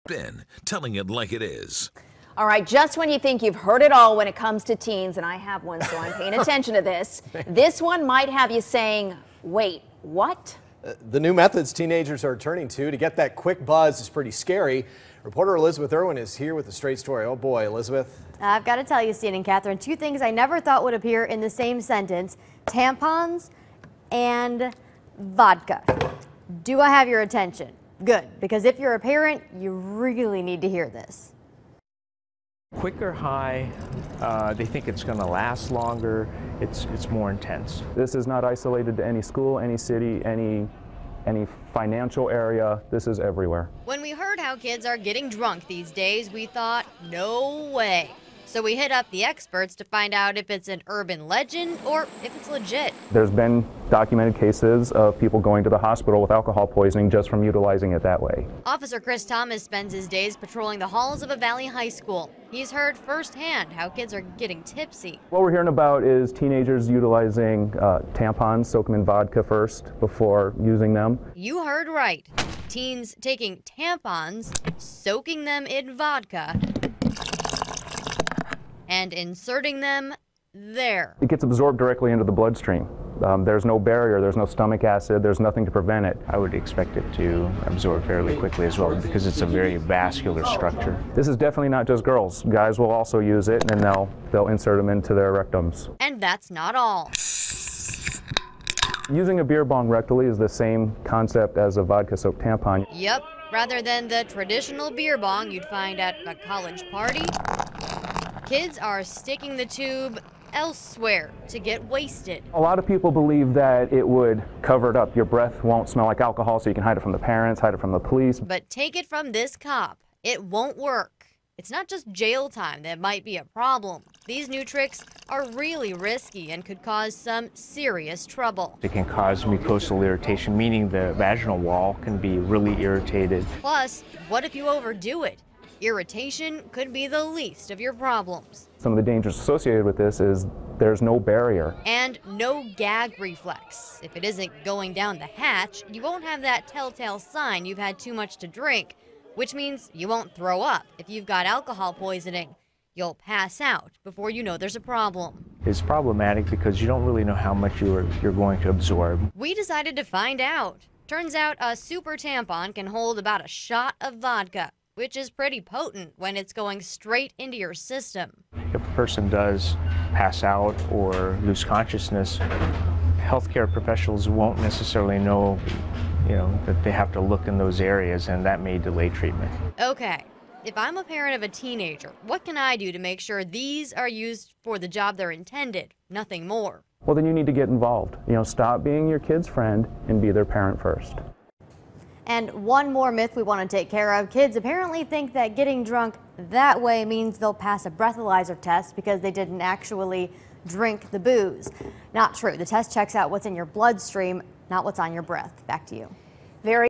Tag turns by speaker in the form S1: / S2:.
S1: Ben, telling it like it is.
S2: All right, just when you think you've heard it all when it comes to teens, and I have one, so I'm paying attention to this, this one might have you saying, wait, what?
S3: The new methods teenagers are turning to get that quick buzz is pretty scary. Reporter Elizabeth Irwin is here with a straight story. Oh boy, Elizabeth.
S4: I've got to tell you, Steen and Catherine, two things I never thought would appear in the same sentence: tampons and vodka. Do I have your attention? Good, because if you're a parent, you really need to hear this.
S5: Quicker high, they think it's going to last longer, it's more intense.
S6: This is not isolated to any school, any city, any financial area. This is everywhere.
S4: When we heard how kids are getting drunk these days, we thought, no way. So we hit up the experts to find out if it's an urban legend or if it's legit.
S6: There's been documented cases of people going to the hospital with alcohol poisoning just from utilizing it that way.
S4: Officer Chris Thomas spends his days patrolling the halls of a Valley high school. He's heard firsthand how kids are getting tipsy.
S6: What we're hearing about is teenagers utilizing tampons, soak them in vodka first before using them.
S4: You heard right. Teens taking tampons, soaking them in vodka, and inserting them there.
S6: It gets absorbed directly into the bloodstream. There's no barrier, there's no stomach acid, there's nothing to prevent it.
S5: I would expect it to absorb fairly quickly as well because it's a very vascular structure.
S6: This is definitely not just girls. Guys will also use it, and they'll insert them into their rectums.
S4: And that's not all.
S6: Using a beer bong rectally is the same concept as a vodka-soaked tampon.
S4: Yep, rather than the traditional beer bong you'd find at a college party, kids are sticking the tube elsewhere to get wasted.
S6: A lot of people believe that it would cover it up. Your breath won't smell like alcohol, so you can hide it from the parents, hide it from the police.
S4: But take it from this cop, it won't work. It's not just jail time that might be a problem. These new tricks are really risky and could cause some serious trouble.
S5: It can cause mucosal irritation, meaning the vaginal wall can be really irritated.
S4: Plus, what if you overdo it? Irritation could be the least of your problems.
S6: Some of the dangers associated with this is there's no barrier.
S4: And no gag reflex. If it isn't going down the hatch, you won't have that telltale sign you've had too much to drink, which means you won't throw up if you've got alcohol poisoning. You'll pass out before you know there's a problem.
S5: It's problematic because you don't really know how much you're going to absorb.
S4: We decided to find out. Turns out a super tampon can hold about a shot of vodka, which is pretty potent when it's going straight into your system.
S5: If a person does pass out or lose consciousness, healthcare professionals won't necessarily know, that they have to look in those areas, and that may delay treatment.
S4: Okay, if I'm a parent of a teenager, what can I do to make sure these are used for the job they're intended, nothing more?
S6: Well, then you need to get involved. Stop being your kid's friend and be their parent first.
S4: And one more myth we want to take care of. Kids apparently think that getting drunk that way means they'll pass a breathalyzer test because they didn't actually drink the booze. Not true. The test checks out what's in your bloodstream, not what's on your breath. Back to you.
S2: Very